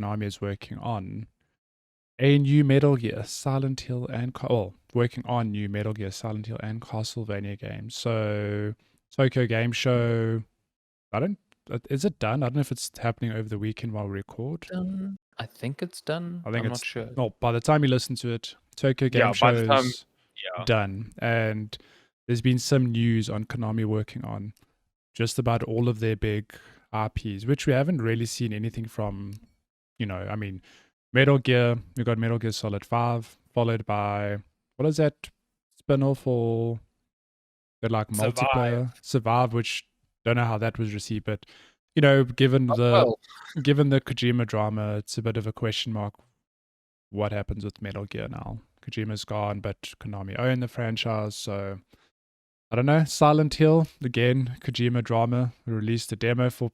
Konami is working on a new Metal Gear, Silent Hill, and working on new Metal Gear, Silent Hill, and Castlevania games. So Tokyo Game Show, is it done? I don't know if it's happening over the weekend while we record. Done. I think it's done. I think I'm it's not sure. well, by the time you listen to it, Tokyo Game Yeah, by the time, Show's yeah. done, and there's been some news on Konami working on just about all of their big IPs, which we haven't really seen anything from. I mean, Metal Gear. We got Metal Gear Solid 5, followed by what is that spin-off or the like multiplayer Survive, which don't know how that was received, but given the Kojima drama, it's a bit of a question mark what happens with Metal Gear now. Kojima's gone, but Konami own the franchise, so I don't know. Silent Hill, again, Kojima drama. We released a demo for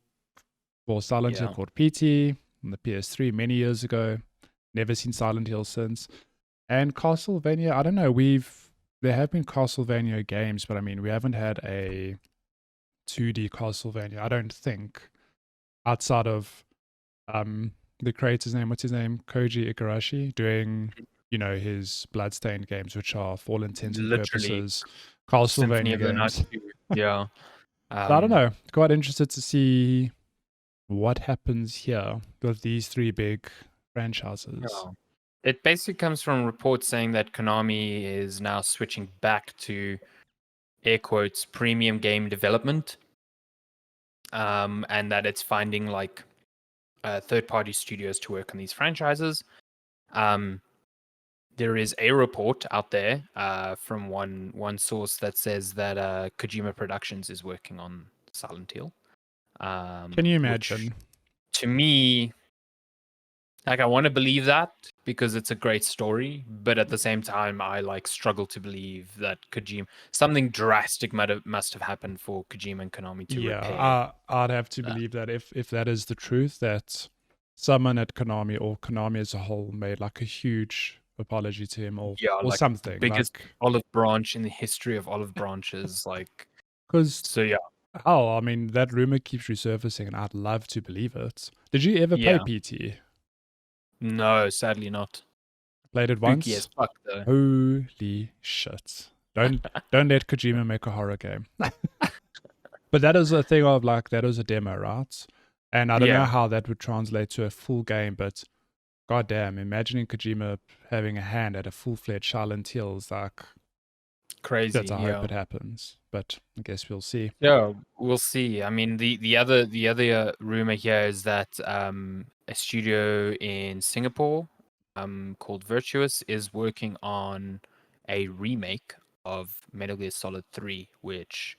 Silent Hill called PT on the PS3 many years ago. Never seen Silent Hill since. And Castlevania, I don't know. There have been Castlevania games, but I mean, we haven't had a 2D Castlevania, I don't think, outside of the creator's name, what's his name? Koji Igarashi, doing, his Bloodstained games, which are, for all intents and purposes, Castlevania games. Yeah. I don't know. Quite interested to see what happens here with these three big franchises. Yeah. It basically comes from reports saying that Konami is now switching back to, air quotes, premium game development, and that it's finding like third-party studios to work on these franchises. There is a report out there from one source that says that Kojima Productions is working on Silent Hill. Can you imagine? To me, like, I want to believe that because it's a great story, but at the same time, I struggle to believe that something drastic must have happened for Kojima and Konami to repair. I'd have to believe that if that is the truth, that someone at Konami or Konami as a whole made like a huge apology to him or something. Biggest olive branch in the history of olive branches, I mean, that rumor keeps resurfacing, and I'd love to believe it. Did you ever play PT? No, sadly not. Played it once. As fuck, though. Holy shit! Don't let Kojima make a horror game. But that is a thing of that was a demo, right? And I don't know how that would translate to a full game, but goddamn, imagining Kojima having a hand at a full-fledged Silent Hill is crazy. I hope it happens, but I guess we'll see. Yeah, we'll see. I mean, the other rumor here is that a studio in Singapore called Virtuous is working on a remake of Metal Gear Solid 3, which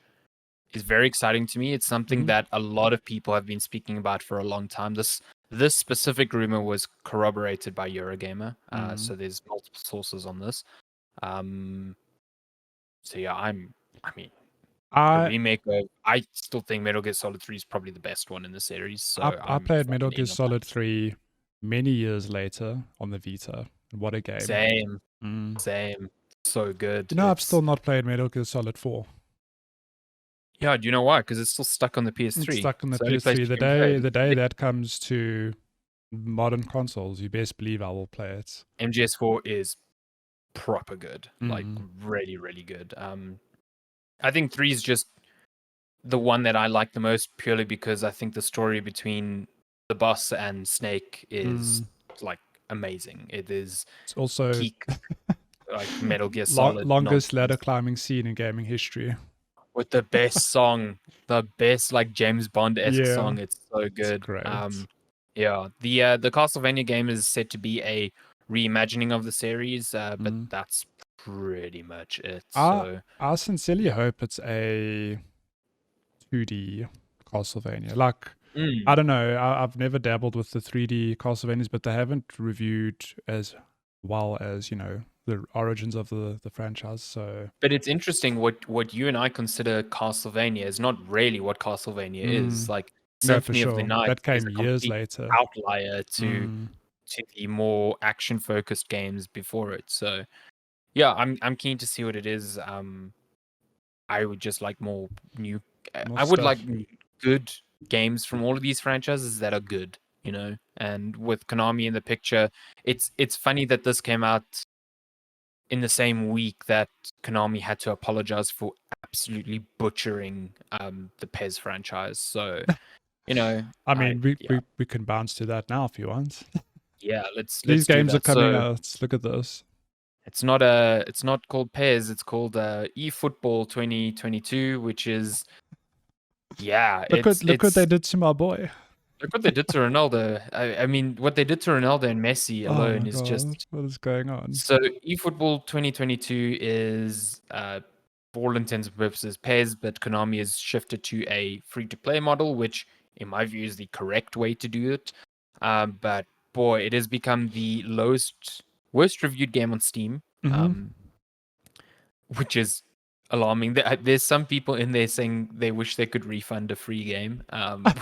is very exciting to me. It's something that a lot of people have been speaking about for a long time. This specific rumor was corroborated by Eurogamer, so there's multiple sources on this. So yeah, a remake of, I still think Metal Gear Solid 3 is probably the best one in the series. So I played Metal Gear Solid 3 many years later on the Vita. What a game. Same. So good. I've still not played Metal Gear Solid 4. Yeah, do you know why? Because it's still stuck on the PS3. It's stuck on the PS3. The day that comes to modern consoles, you best believe I will play it. MGS4 is proper good. Really, really good. I think 3 is just the one that I like the most, purely because I think the story between the boss and Snake is amazing. It's also peak, Metal Gear Solid longest ladder climbing scene in gaming history, with the best song, the best James Bond-esque song. It's so good. It's great. The Castlevania game is said to be a reimagining of the series, but that's pretty much it. So I sincerely hope it's a 2D Castlevania. I don't know. I've never dabbled with the 3D Castlevanias, but they haven't reviewed as well as the origins of the franchise. So, but it's interesting what you and I consider Castlevania is not really what Castlevania is. Symphony of the Night that came years later, outlier to the more action focused games before it. So yeah, I'm keen to see what it is. I would just like more new. I would like good games from all of these franchises that are good. and with Konami in the picture, it's funny that this came out in the same week that Konami had to apologize for absolutely butchering the PES franchise. So, I mean, we, yeah, we, we can bounce to that now if you want. yeah, These let's do games are that. coming So out. Look at this. it's not called PES, it's called eFootball 2022, which is Look what they it's did to my boy. look what they did to Ronaldo. I mean, what they did to Ronaldo and Messi Oh alone my is god, just what is going on? so. eFootball 2022 is, for all intents and purposes, PES, but Konami has shifted to a free-to-play model, which, in my view, is the correct way to do it. But boy, it has become the worst reviewed game on Steam, Mm-hmm. which is alarming. There's some people in there saying they wish they could refund a free game,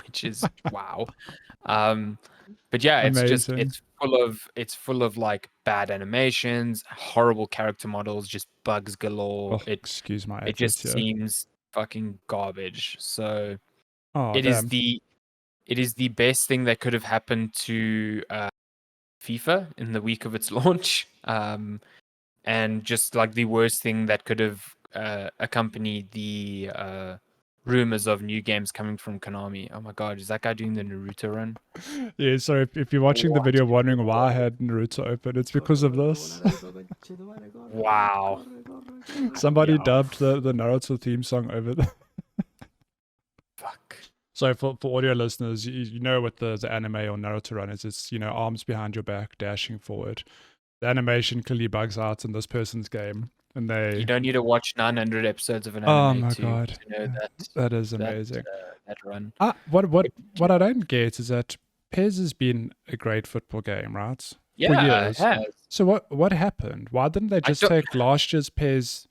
which is wow. Um, but yeah, Amazing. it's full of like bad animations, horrible character models, just bugs galore. Oh, excuse my It efforts just here. seems fucking garbage. So Oh it is damn. the it is the best thing that could have happened to FIFA in the week of its launch. And just like the worst thing that could have accompanied the rumors of new games coming from Konami. Oh my god, is that guy doing the Naruto run? Yeah, so if you're watching the What video in the wondering why I world? had Naruto open, it's because of this. Wow. Somebody Yeah. dubbed the Naruto theme song over the. Fuck. So for audio listeners, you know what the anime or Naruto run is. It's, arms behind your back, dashing forward. The animation clearly bugs out in this person's game. And You they. don't need to watch 900 episodes of an Oh anime my to god. know That is that amazing. that run. What I don't get is that PES has been a great football game, right? For Yeah, it years. has. So what happened? Why didn't they I just don't. take last year's PES,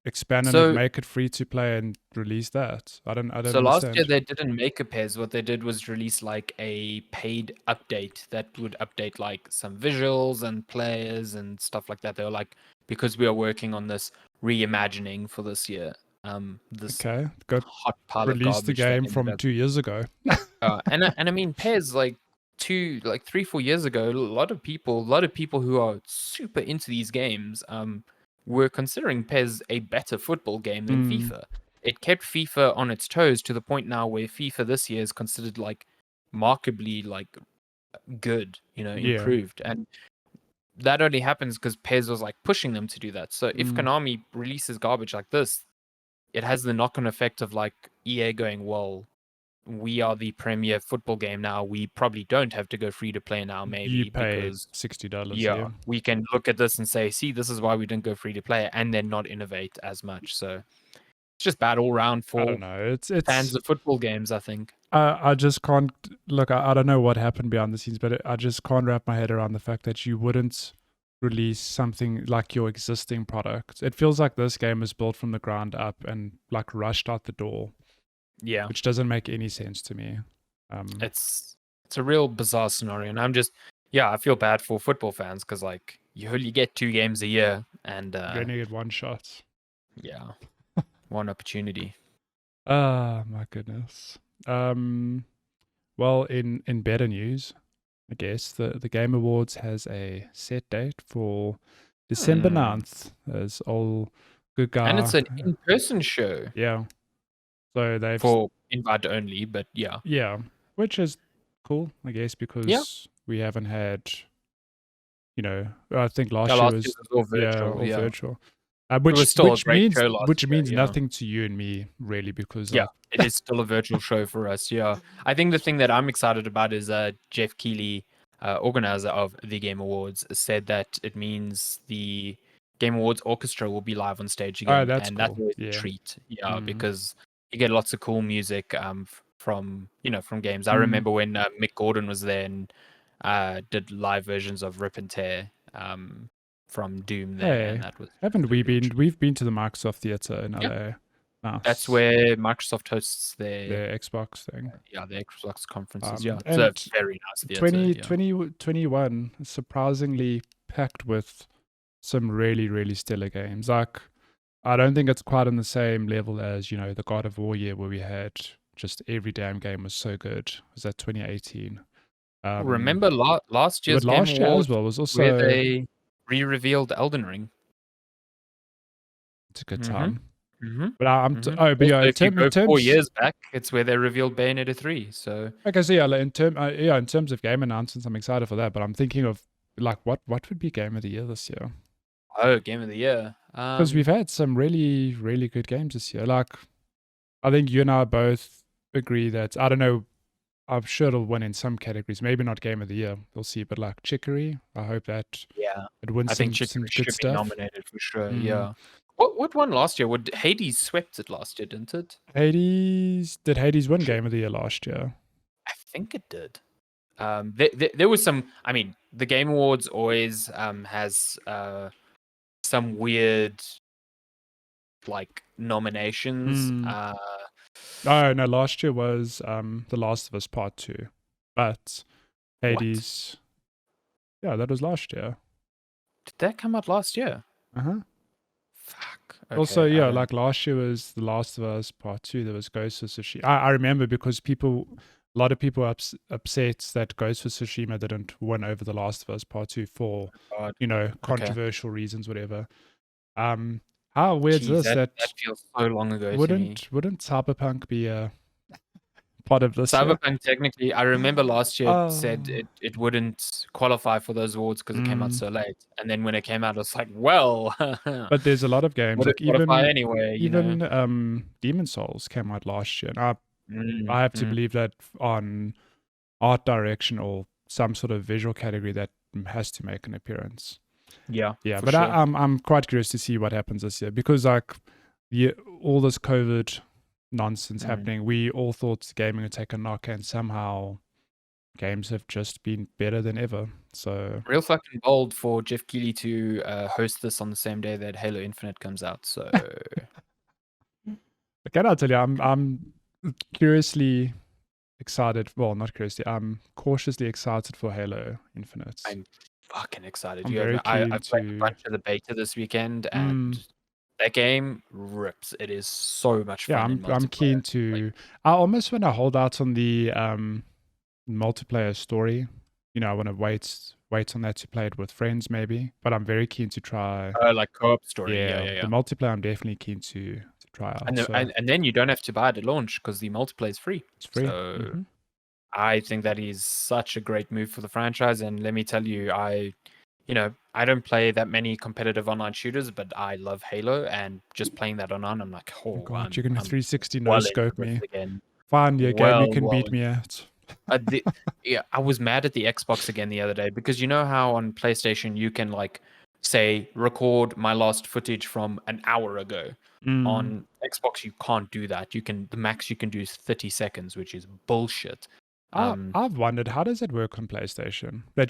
expand on it, So make it free to play, and release that? I don't So last year understand. they didn't make a PES. What they did was release like a paid update that would update like some visuals and players and stuff like that. They were like, because we are working on this reimagining for this year, this Okay, got hot pile of released the garbage that game ended from up. 2 years ago. And I mean PES like 3-4 years ago, a lot of people who are super into these games were considering PES a better football game than Mm, FIFA. It kept FIFA on its toes to the point now where FIFA this year is considered like markedly like good, yeah. improved. And that only happens because PES was like pushing them to do that. So if Mm, Konami releases garbage like this, it has the knock-on effect of like EA going, well, we are the premier football game now. We probably don't have to go free to play now, you maybe, paid because $60, yeah, yeah. we can look at this and say, see, this is why we didn't go free to play and then not innovate as much. So it's just bad all round I for don't know. fans It's of football games, I think. I just can't look. I don't know what happened behind the scenes, but I just can't wrap my head around the fact that you wouldn't release something like your existing product. It feels like this game is built from the ground up and like rushed out the door, Yeah, which doesn't make any sense to me. it's a real bizarre scenario, and I feel bad for football fans because like you only get 2 games a year, and You only get one shot. yeah, one opportunity. Ah, my goodness. Well, in better news, I guess the Game Awards has a set date for December Hmm. 9th. As all good And guy, it's an in-person show yeah. So for invite only, but yeah. yeah, which is cool, I guess, Yeah. because we haven't had, I think last year Last year was, was all yeah, virtual, all yeah. virtual. It was still a great show last Which year, means yeah. nothing to you and me really, because Yeah, it is still a virtual show for us, yeah. I think the thing that I'm excited about is Jeff Keighley, organizer of the Game Awards, said that it means the Game Awards orchestra will be live on stage oh, again, that's and that's cool. always a Yeah. treat, yeah, Mm. because you get lots of cool music from from games. I Mm. remember when Mick Gordon was there and did live versions of Rip and Tear from Doom there, and Hey, that was haven't a we real been? treat. We've been to the Microsoft Theater in Yeah, LA. that's Nice. where Microsoft hosts their The Xbox thing. the Xbox conferences. Yeah, it's a And very nice theater. 20, Yeah, 2021 is surprisingly packed with some really, really stellar games. Like, I don't think it's quite on the same level as, the God of War year where we had just every damn game was so good. Was that 2018? Remember last year's But Game last year as Awards well was where also they re-revealed Elden Ring? it's a good Mm-hmm. time. Mm-hmm. But I'm Mm-hmm. oh, but Also, yeah, if you go 4 terms years back, it's where they revealed Bayonetta 3. So okay, so yeah, like in terms of game announcements, I'm excited for that. But I'm thinking of like what would be game of the year this year? Game of the Year. Because we've had some really really good games this year. Like I think you and I both agree that I don't know. I'm sure it'll win in some categories. Maybe not game of the year. We'll see. But like Chicory, I hope that yeah, it wins I think some Chicory good should be stuff. nominated for sure. Mm. Yeah. What won last year? Would Hades swept it last year, didn't it? Did Hades win game of the year last year? I think it did. There was some. I mean, the Game Awards always has some weird like nominations. Mm. Oh no, last year was The Last of Us Part 2. But Hades, yeah, that was last year. Did that come out last year? Uh-huh. Fuck. Also, Okay, I yeah, don't. like last year was The Last of Us Part 2. There was Ghost of Tsushima. I remember because a lot of people were upset that Ghost of Tsushima didn't win over The Last of Us Part 2 for, God. Okay. controversial reasons, whatever. How weird's Jeez, this? that That feels so long ago to me. wouldn't Cyberpunk be a part of this year? Cyberpunk technically, I remember last year it said Oh, it wouldn't qualify for those awards because it came out mm. so late. And then when it came out, it's like, well, But there's a lot of games would it like qualify anyway? You know. even Demon Souls came out last year, and I have to Mm. believe that on art direction or some sort of visual category that has to make an appearance. Yeah, Yeah, for but sure. I'm quite curious to see what happens this year because like all this COVID nonsense happening, we all thought gaming would take a knock, and somehow games have just been better than ever. So Real fucking bold for Jeff Keighley to host this on the same day that Halo Infinite comes out. So can I tell you, I'm curiously excited. Well, not curiously. I'm cautiously excited for Halo Infinite. I'm fucking excited. I'm very I keen played a to. bunch of the beta this weekend, and that game rips. It is so much Yeah, fun in I'm keen multiplayer. to. I almost want to hold out on the multiplayer story. I want to wait on that to play it with friends, maybe. But I'm very keen to try. Like co-op story. Yeah, Yeah. the multiplayer. I'm definitely keen to try out. And, So and then you don't have to buy it at launch because the multiplayer is free. it's free. So I think that is such a great move for the franchise. And let me tell you, I don't play that many competitive online shooters, but I love Halo, and just playing that online, I'm like, Oh God, you're gonna I'm 360 no well into scope this me. again. Find me a game you can Well beat me at. I was mad at the Xbox again the other day because you know how on PlayStation you can like say record my last footage from an hour ago. On Xbox you can't do that. The max you can do is 30 seconds, which is bullshit. I've wondered, how does it work on PlayStation? That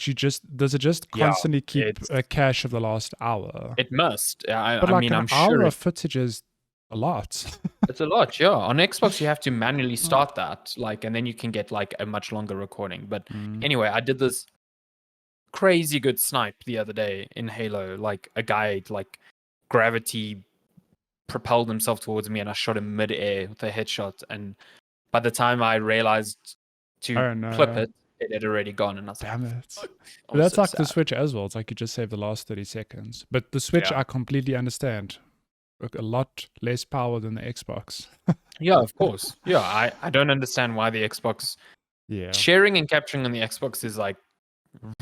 does it just Yeah, constantly keep a cache of the last hour? it must. But I like mean, an I'm hour sure of footage is a lot. it's a lot. Yeah, on Xbox you have to manually start that, like, and then you can get like a much longer recording. But anyway, I did this crazy good snipe the other day in Halo. Like a guy, like gravity propelled himself towards me, and I shot him mid-air with a headshot. And by the time I realized to Oh clip no. it, it had already gone. And I was Damn like, it. I But was that's so like the sad. Switch as well. It's like you just save the last 30 seconds. But the Switch, Yeah. I completely understand. A lot less power than the Xbox. Yeah, of course. Yeah, I don't understand why the Xbox Yeah. sharing and capturing on the Xbox is like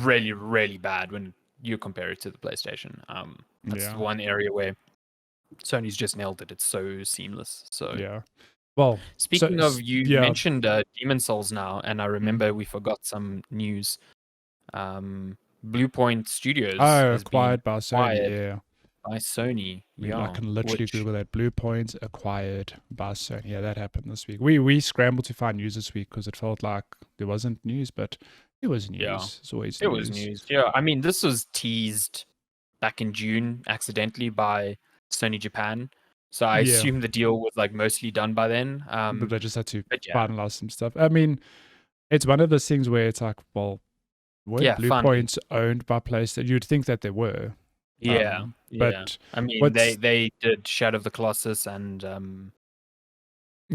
really, really bad when you compare it to the PlayStation. That's Yeah. the one area where Sony's just nailed it. It's so seamless. So Yeah. Well, speaking of, you yeah. mentioned Demon Souls now, and I remember we forgot some news. Blue Point Studios has been acquired by Sony. acquired Yeah. by Sony. I mean, I can literally which, Google that. Blue Point acquired by Sony. Yeah, that happened this week. We scrambled to find news this week because it felt like there wasn't news, but it was news. Yeah, It's always it news. was news. Yeah, I mean, this was teased back in June accidentally by Sony Japan. So I assume the deal was like mostly done by then. But they just had to yeah. finalize some stuff. I mean, it's one of those things where it's like, well, were Blue Points owned by PlayStation? You'd think that they were. Yeah, but I mean, they did Shadow of the Colossus and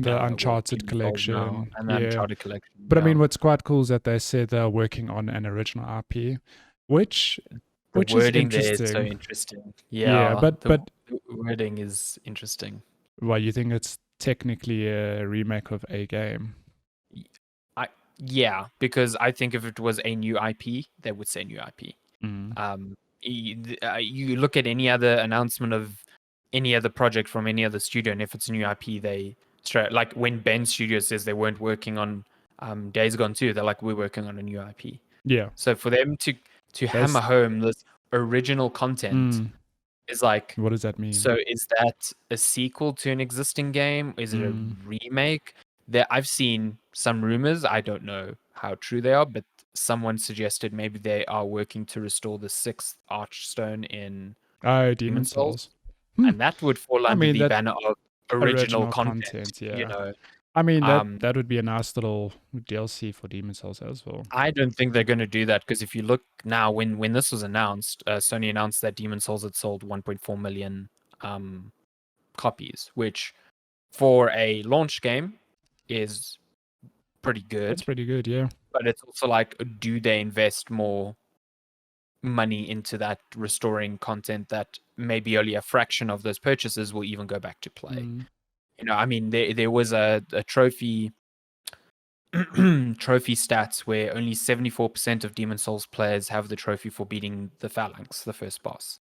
The well, Uncharted Demon's Souls now, collection. and the Yeah. Uncharted collection. But I mean, Yeah. what's quite cool is that they said they're working on an original IP, which The is wording there is so interesting. interesting. Yeah, Yeah, but the wording is interesting. well, you think it's technically a remake of a game? Yeah, because I think if it was a new IP, they would say new IP. Mm. You look at any other announcement of any other project from any other studio, and if it's a new IP, they straight like when Ben Studio says they weren't working on Days Gone 2, they're like, we're working on a new IP. Yeah. So for them to hammer home this original content is like, what does that mean? so is that a sequel to an existing game? Is it a remake? I've seen some rumors. I don't know how true they are, but someone suggested maybe they are working to restore the 6th Archstone in Demon's Souls. and that would fall I under mean, the that banner of original content, You yeah. know, I mean, that would be a nice little DLC for Demon's Souls as well. I don't think they're going to do that because if you look now, when this was announced, Sony announced that Demon's Souls had sold 1.4 million copies, which for a launch game is pretty good. That's pretty good, yeah. But it's also like, do they invest more money into that restoring content that maybe only a fraction of those purchases will even go back to play? You know, I mean, there was a trophy trophy stats where only 74% of Demon Souls players have the trophy for beating the Phalanx, the first boss.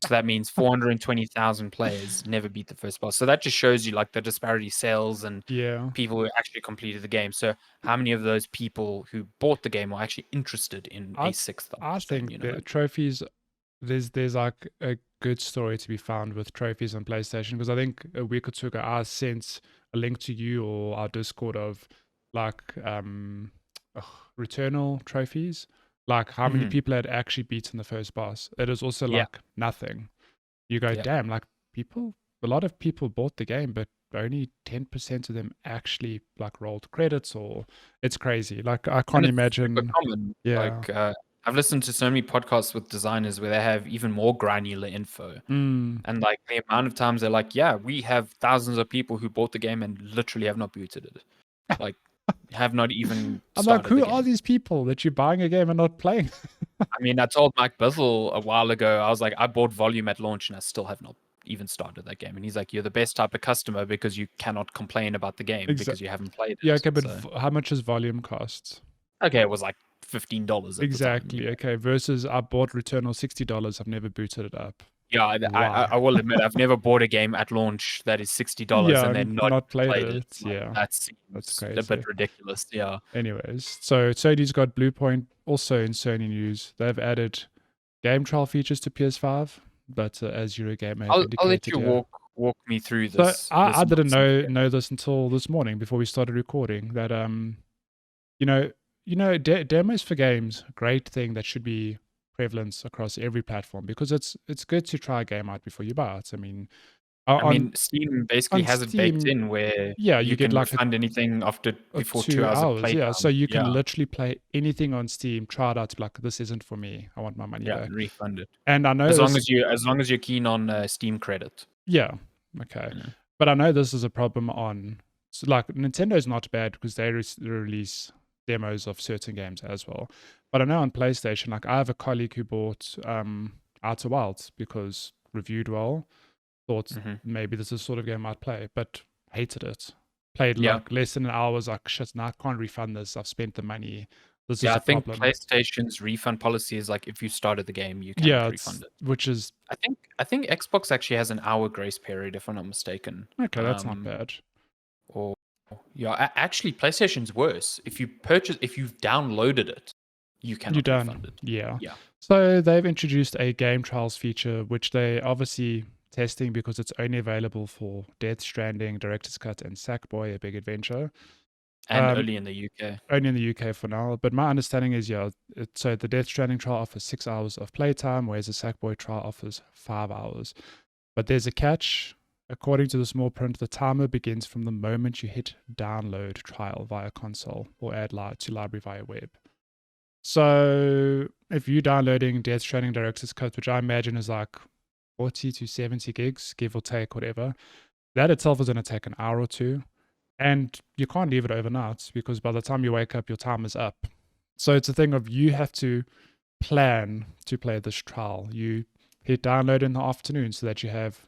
So that means 420,000 players never beat the first boss. So that just shows you like the disparity sales and people who actually completed the game. So how many of those people who bought the game are actually interested in a 6th I think the trophies, there's like a good story to be found with trophies on PlayStation, because I think a week or two ago I sent a link to you or our Discord of like Returnal trophies, like how many people had actually beaten the first boss. It is also like nothing. You go, damn, like a lot of people bought the game, but only 10% of them actually like rolled credits, or it's crazy. Like I can't imagine. Super common. Like I've listened to so many podcasts with designers where they have even more granular info. And like the amount of times they're like, yeah, we have thousands of people who bought the game and literally have not booted it. Like have not even I'm like, who are these people that you're buying a game and not playing? I mean, I told Mike Bizzle a while ago, I was like, I bought Volume at launch and I still have not even started that game. And he's like, you're the best type of customer because you cannot complain about the game because you haven't played it. Yeah, okay, but how much does Volume cost? Okay, it was like $15 exactly. Okay, versus I bought Returnal $60. I've never booted it up. Yeah, I will admit I've never bought a game at launch that is $60 and then not played it. Yeah, that's crazy. A bit ridiculous. Yeah. Anyways, so Sony's got Bluepoint also in Sony news. They've added game trial features to PS5, but as Eurogamer I'll let you walk me through this. So I didn't know this until this morning before we started recording. That demos for games, great thing that should be prevalent across every platform, because it's good to try a game out before you buy it. I mean, Steam basically has it baked in where you can get like refund anything before 2 hours of play. Yeah, so you can literally play anything on Steam, try it out, to be like, this isn't for me, I want my money back. Refund it. And I know as long as you're keen on Steam credit. Yeah, okay. But I know this is a problem on, so like Nintendo's not bad because they release demos of certain games as well. But I know on PlayStation, like I have a colleague who bought Outer Wilds because reviewed well, thought maybe this is the sort of game I'd play, but hated it. Played like less than an hour, was like, shit, now I can't refund this. I've spent the money. This is a problem. I think PlayStation's refund policy is like if you started the game, you can refund it. Which is I think Xbox actually has an hour grace period, if I'm not mistaken. Okay, that's not bad. Or actually PlayStation's worse. If you've downloaded it, you cannot refund it. Yeah. So they've introduced a game trials feature, which they obviously testing because it's only available for Death Stranding, Director's Cut, and Sackboy: A Big Adventure. And only in the UK. Only in the UK for now. But my understanding is, so the Death Stranding trial offers 6 hours of playtime, whereas the Sackboy trial offers 5 hours. But there's a catch. According to the small print, the timer begins from the moment you hit download trial via console or add to library via web. So if you're downloading Death Stranding Director's Cut, which I imagine is like 40 to 70 gigs, give or take, whatever, that itself is going to take an hour or two. and you can't leave it overnight because by the time you wake up, your time is up. So it's a thing of you have to plan to play this trial. You hit download in the afternoon so that you have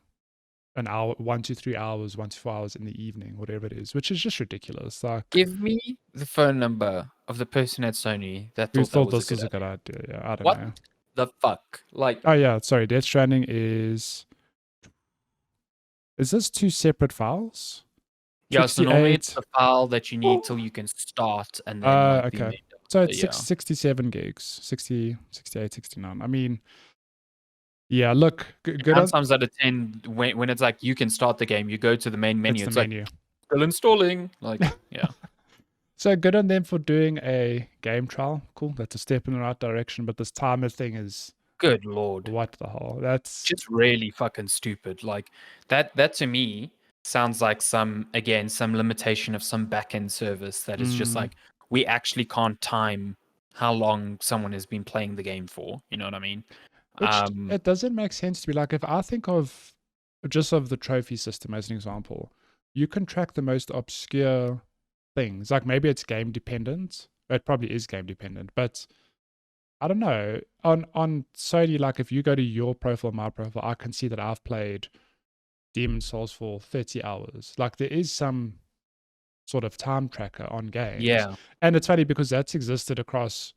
an hour, 1 to 3 hours, 1 to 4 hours in the evening, whatever it is, which is just ridiculous. Like, Give me the phone number of the person at Sony that who thought that thought was a this good was a good idea. idea? Yeah, I don't What know. the fuck? Like, Oh yeah, sorry. Death Stranding is this two separate files? yeah, so normally it's 68. the file that you need till you can start and then like the Okay. main So downloader, it's yeah. 67 gigs, 60, 68, 69. I mean, yeah, look, good Nine on. times out of 10, when it's like you can start the game, you go to the main It's menu. the It's like menu. still installing. Like, yeah. So good on them for doing a game trial. Cool. That's a step in the right direction. But this timer thing is Good lord. what the hell? That's Just really fucking stupid. Like that to me sounds like some limitation of some backend service that is just mm, like we actually can't time how long someone has been playing the game for. You know what I mean? which it doesn't make sense to me. Like if I think of just of the trophy system as an example, you can track the most obscure things. Like maybe it's game dependent. It probably is game dependent, but I don't know. On Sony, like if you go to your profile, my profile, I can see that I've played Demon Souls for 30 hours. Like there is some sort of time tracker on games. Yeah. And it's funny because that's existed across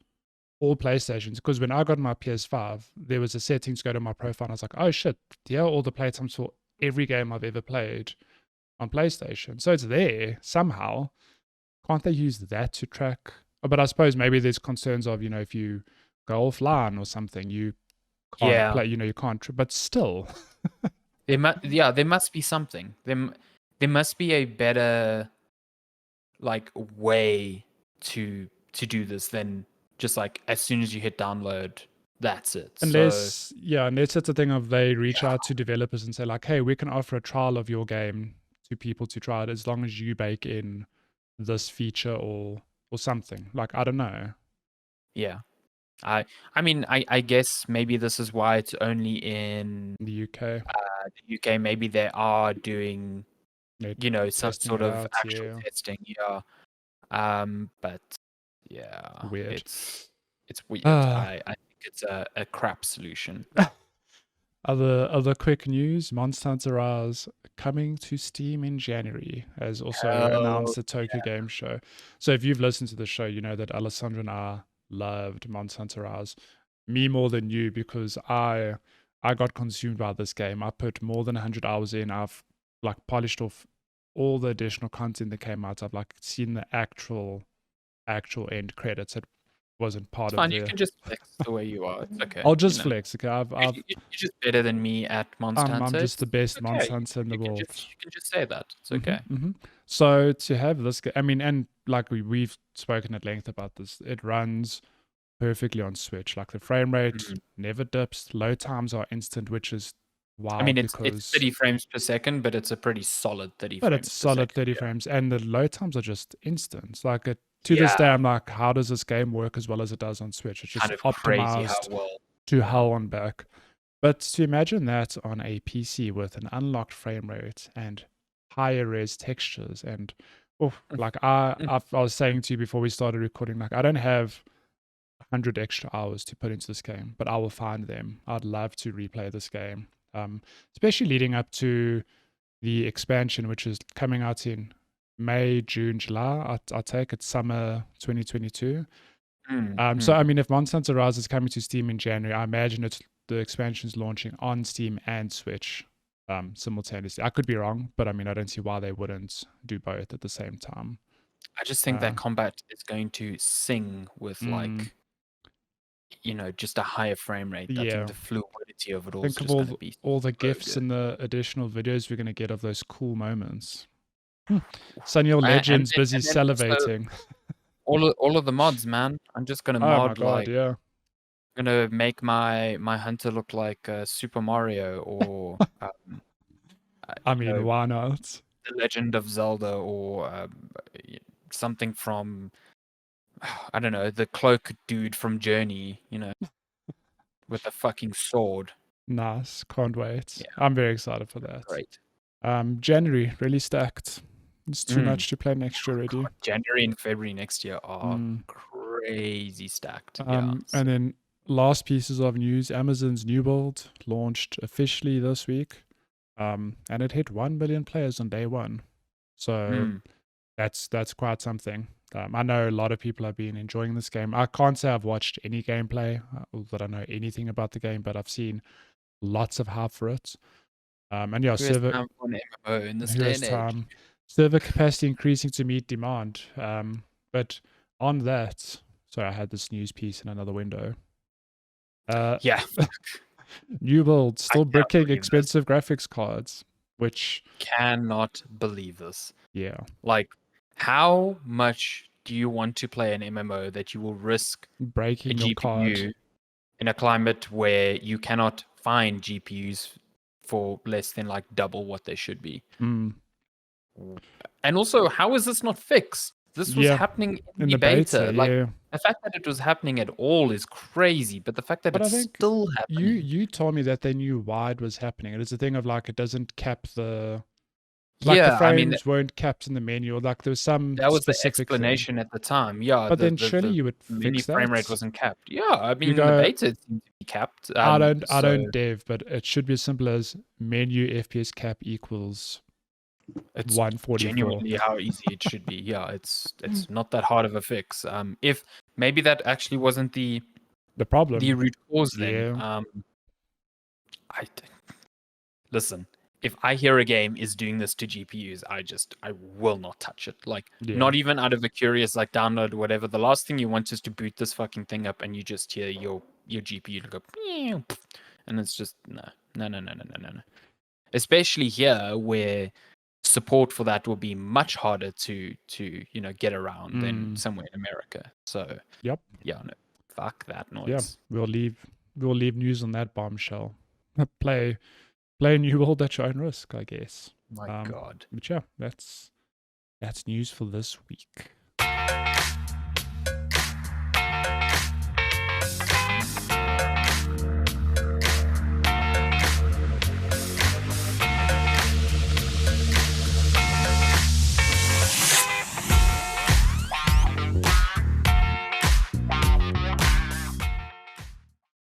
all PlayStations. Because when I got my PS5, there was a setting to go to my profile, and I was like, oh shit, here are all the playtimes for every game I've ever played on PlayStation. So it's there somehow. Can't they use that to track? But I suppose maybe there's concerns of, if you go offline or something, you can't Yeah. play, you can't, but still. There must be something. There must be a better like way to do this than just like as soon as you hit download, that's it. So Unless it's a thing of they reach out to developers and say like, hey, we can offer a trial of your game to people to try it as long as you bake in this feature or something. Like, I don't know. yeah. I mean I guess maybe this is why it's only in In the UK, the UK. Maybe they are doing, they're some testing sort it of out. actual Yeah, testing. Yeah. But yeah, weird. it's weird. Ah, I think it's a crap solution. other quick news: Monster Hunter Rise coming to Steam in January, as also Hell announced at Tokyo Game Show. So if you've listened to the show, you know that Alessandro and I loved Monster Hunter Rise. Me more than you because I got consumed by this game. I put more than 100 hours in. I've like polished off all the additional content that came out. I've like seen the actual end credits. It wasn't part it's of fine. You the. can just flex the way you are. It's okay. I'll just flex. Okay, You're just better than me at Monster I'm Hunter. just the It's best okay. Monster Hunter in the world. You can just say that. It's hmm okay. hmm So to have this, I mean, and like we've spoken at length about this, it runs perfectly on Switch. Like the frame rate Mhm. never dips. Load times are instant, which is I mean, wild it's because 30 frames per second, but it's a pretty solid 30 but it's frames per solid second. 30 Yeah. frames, and the load times are just instant. Like to this day, Yeah. I'm like, how does this game work as well as it does on Switch? It's just Kind of crazy how optimized well. to Yeah. hell on back. But to imagine that on a PC with an unlocked frame rate and higher res textures and like I was saying to you before we started recording, like I don't have 100 extra hours to put into this game, but I will find them. I'd love to replay this game, especially leading up to the expansion, which is coming out in May, June, July. I take it summer 2022. So I mean, if Monster Hunter Rise is coming to Steam in January, I imagine it's the expansion's launching on Steam and Switch simultaneously. I could be wrong, but I mean, I don't see why they wouldn't do both at the same time. I just think Uh, that combat is going to sing with mm, like, just a higher frame rate. I think yeah, the fluidity of it all is think of just going to be all the so gifs good. and the additional videos we're going to get of those cool moments. Sunil And Legends busy then also salivating. all of the mods, man. I'm just gonna Oh my mod god, like yeah. gonna make my hunter look like Super Mario or I mean, why not? The Legend of Zelda or something from I don't know, the cloak dude from Journey, with a fucking sword. Nice, can't wait. Yeah, I'm very excited for that. great. January really stacked. It's too much to play next year already. God, January and February next year are Mm. crazy stacked. Yeah. And then last pieces of news: Amazon's new build launched officially this week, and it hit 1 million players on day one. So that's quite something. I know a lot of people have been enjoying this game. I can't say I've watched any gameplay or that I know anything about the game, but I've seen lots of hype for it. And yeah, Who has time for an MMO in this who day has and age? time? Server capacity increasing to meet demand. But on that, sorry, I had this news piece in another window. Yeah. New build, still can't bricking believe expensive graphics cards, which Cannot believe this. yeah, Like, how much do you want to play an MMO that you will risk a breaking your card. GPU in a climate where you cannot find GPUs for less than like double what they should be? Mm. And also, how is this not fixed? This was Yeah, happening in in the the beta. Like, yeah. the fact that it was happening at all is crazy, but the fact that But I it's think still happening. you told me that they knew why it was happening. It is a thing of like it doesn't cap the like the Yeah, I mean, frames weren't capped in the menu, or like there was some that was the specific thing. explanation at the time. Yeah, But the then the surely the you would mini fix frame rate that. wasn't capped. Yeah, I mean You in the go, beta it seemed to be capped. I So don't dev, but it should be as simple as menu FPS cap equals it's 144. genuinely how easy it should be. Yeah, it's not that hard of a fix. If maybe that actually wasn't the problem. root cause, then Yeah. I listen. If I hear a game is doing this to GPUs, I will not touch it. Like, Yeah. not even out of a curious like download or whatever. The last thing you want is to boot this fucking thing up and you just hear your GPU go, "Meow," and it's just no. Especially here where support for that will be much harder to get around than somewhere in America. So Yep. yeah, no, fuck that noise. Yeah, we'll leave news on that bombshell. Play New World at your own risk, I guess. My God. But yeah, that's news for this week.